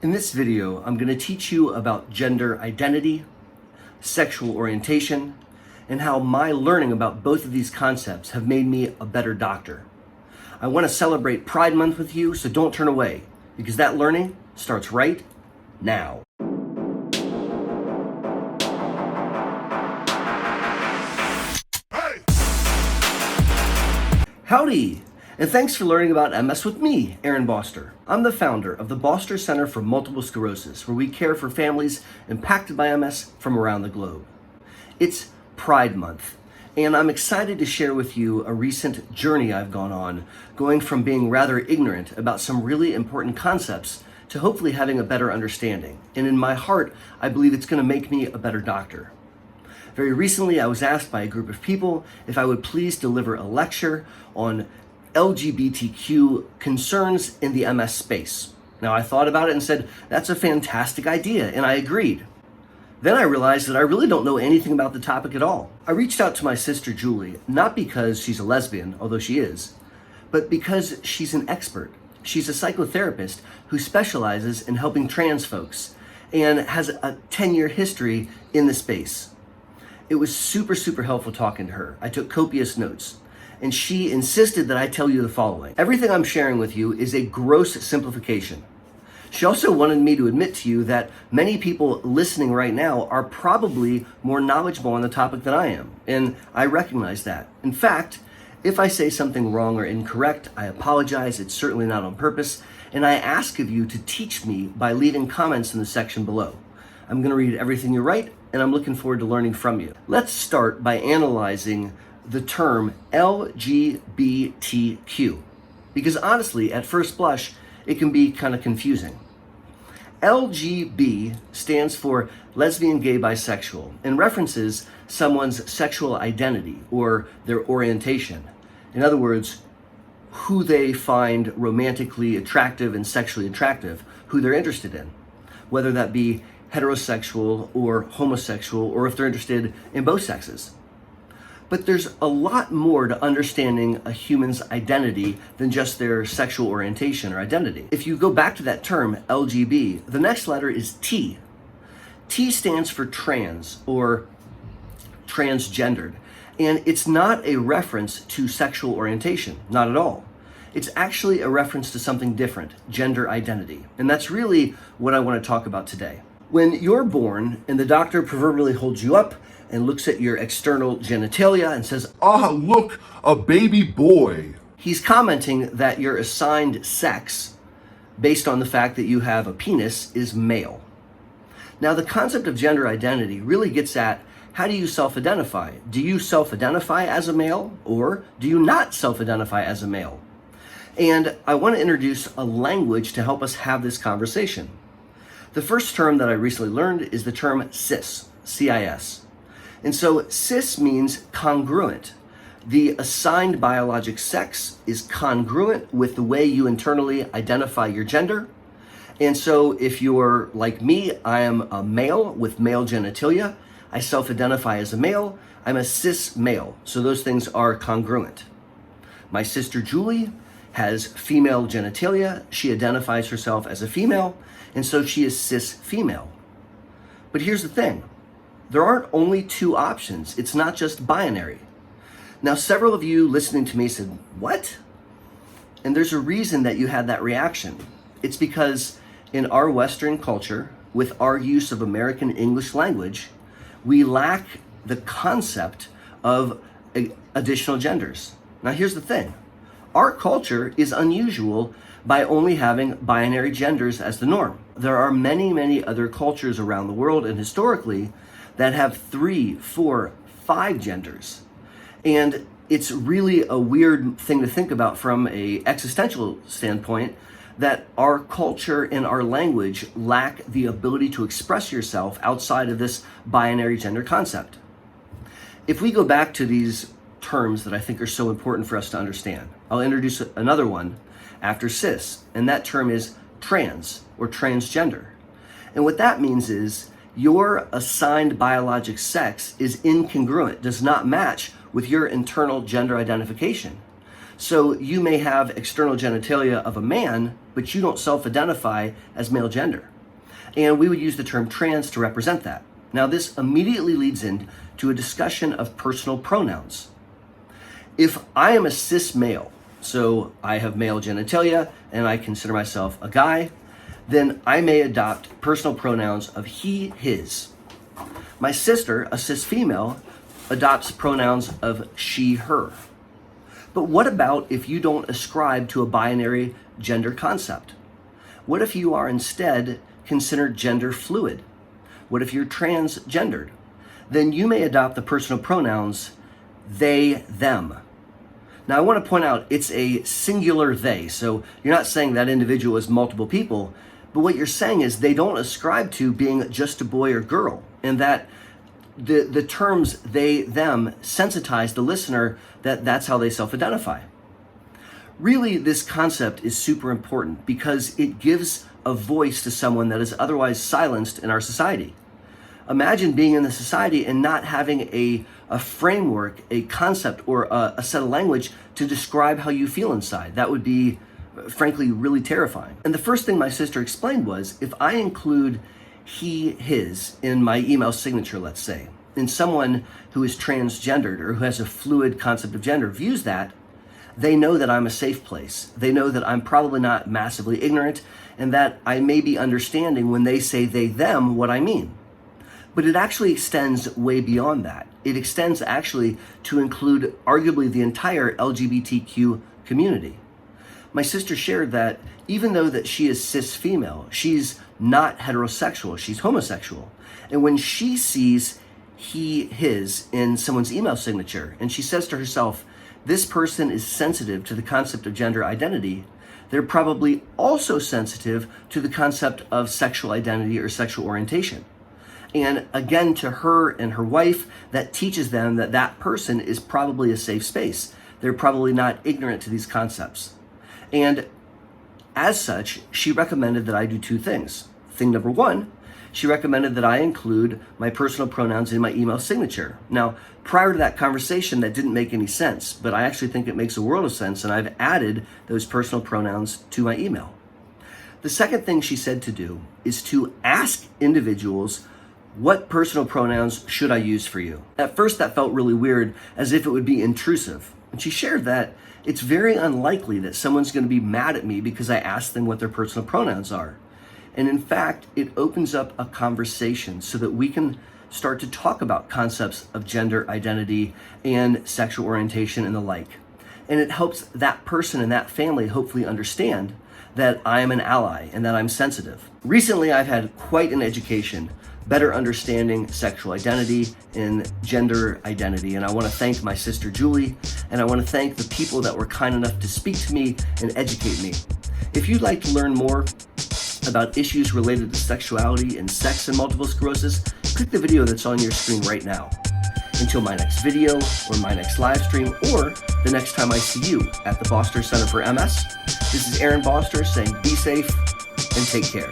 In this video, I'm going to teach you about gender identity, sexual orientation, and how my learning about both of these concepts have made me a better doctor. I want to celebrate Pride Month with you, so don't turn away, because that learning starts right now. Howdy! And thanks for learning about MS with me, Aaron Boster. I'm the founder of the Boster Center for Multiple Sclerosis, where we care for families impacted by MS from around the globe. It's Pride Month, and I'm excited to share with you a recent journey I've gone on, going from being rather ignorant about some really important concepts to hopefully having a better understanding. And in my heart, I believe it's going to make me a better doctor. Very recently, I was asked by a group of people if I would please deliver a lecture on LGBTQ concerns in the MS space. Now, I thought about it and said, that's a fantastic idea, and I agreed. Then I realized that I really don't know anything about the topic at all. I reached out to my sister Julie, not because she's a lesbian, although she is, but because she's an expert. She's a psychotherapist who specializes in helping trans folks and has a 10-year history in the space. It was super helpful talking to her. I took copious notes. And she insisted that I tell you the following. Everything I'm sharing with you is a gross simplification. She also wanted me to admit to you that many people listening right now are probably more knowledgeable on the topic than I am, and I recognize that. In fact, if I say something wrong or incorrect, I apologize. It's certainly not on purpose, and I ask of you to teach me by leaving comments in the section below. I'm going to read everything you write, and I'm looking forward to learning from you. Let's start by analyzing the term LGBTQ, because honestly, at first blush, it can be kind of confusing. LGB stands for lesbian, gay, bisexual, and references someone's sexual identity or their orientation. In other words, who they find romantically attractive and sexually attractive, who they're interested in, whether that be heterosexual or homosexual, or if they're interested in both sexes. But there's a lot more to understanding a human's identity than just their sexual orientation or identity. If you go back to that term, LGB, the next letter is T. T stands for trans or transgendered. And it's not a reference to sexual orientation, not at all. It's actually a reference to something different, gender identity. And that's really what I want to talk about today. When you're born and the doctor proverbially holds you up and looks at your external genitalia and says, "Ah, look, a baby boy." he's commenting that your assigned sex, based on the fact that you have a penis, is male. Now, the concept of gender identity really gets at, how do you self-identify? Do you self-identify as a male, or do you not self-identify as a male? And I want to introduce a language to help us have this conversation. The first term that I recently learned is the term cis, C-I-S. And so cis means congruent. The assigned biologic sex is congruent with the way you internally identify your gender. And so if you're like me, I am a male with male genitalia. I self-identify as a male. I'm a cis male. So those things are congruent. My sister Julie has female genitalia. She identifies herself as a female, and so she is cis female. But here's the thing. There aren't only two options. It's not just binary. Now, several of you listening to me said, "What?" And there's a reason that you had that reaction. It's because in our Western culture, with our use of American English language, we lack the concept of additional genders. Now, here's the thing. Our culture is unusual by only having binary genders as the norm. There are many other cultures around the world and historically that have 3, 4, 5 genders. And it's really a weird thing to think about from an existential standpoint, that our culture and our language lack the ability to express yourself outside of this binary gender concept. If we go back to these terms that I think are so important for us to understand, I'll introduce another one after cis, and that term is trans or transgender. And what that means is your assigned biologic sex is incongruent, does not match with your internal gender identification. So you may have external genitalia of a man, but you don't self-identify as male gender. And we would use the term trans to represent that. Now, this immediately leads into a discussion of personal pronouns. If I am a cis male, so I have male genitalia and I consider myself a guy, then I may adopt personal pronouns of he, his. My sister, a cis female, adopts pronouns of she, her. But what about if you don't ascribe to a binary gender concept? What if you are instead considered gender fluid? What if you're transgendered? Then you may adopt the personal pronouns they, them. Now I want to point out it's a singular they, so you're not saying that individual is multiple people, but what you're saying is they don't ascribe to being just a boy or girl, and that the terms they, them sensitize the listener that that's how they self-identify. Really, this concept is super important because it gives a voice to someone that is otherwise silenced in our society. Imagine being in the society and not having a framework, a concept, or a set of language to describe how you feel inside. That would be, frankly, really terrifying. And the first thing my sister explained was, if I include he, his in my email signature, let's say, and someone who is transgendered or who has a fluid concept of gender views that, they know that I'm a safe place. They know that I'm probably not massively ignorant and that I may be understanding when they say they, them, what I mean. But it actually extends way beyond that. It extends actually to include arguably the entire LGBTQ community. My sister shared that even though that she is cis female, she's not heterosexual, she's homosexual. And when she sees he, his in someone's email signature, and she says to herself, this person is sensitive to the concept of gender identity, they're probably also sensitive to the concept of sexual identity or sexual orientation. And again, to her and her wife, that teaches them that that person is probably a safe space. They're probably not ignorant to these concepts. And as such, she recommended that I do two things. Thing number one, she recommended that I include my personal pronouns in my email signature. Now, prior to that conversation, that didn't make any sense, but I actually think it makes a world of sense, and I've added those personal pronouns to my email. The second thing she said to do is to ask individuals, what personal pronouns should I use for you? At first, that felt really weird, as if it would be intrusive. And she shared that it's very unlikely that someone's going to be mad at me because I asked them what their personal pronouns are. And in fact, it opens up a conversation so that we can start to talk about concepts of gender identity and sexual orientation and the like. And it helps that person and that family hopefully understand that I am an ally and that I'm sensitive. Recently, I've had quite an education better understanding sexual identity and gender identity. And I want to thank my sister Julie, and I want to thank the people that were kind enough to speak to me and educate me. If you'd like to learn more about issues related to sexuality and sex and multiple sclerosis, click the video that's on your screen right now. Until my next video or my next live stream or the next time I see you at the Boster Center for MS, this is Aaron Boster saying be safe and take care.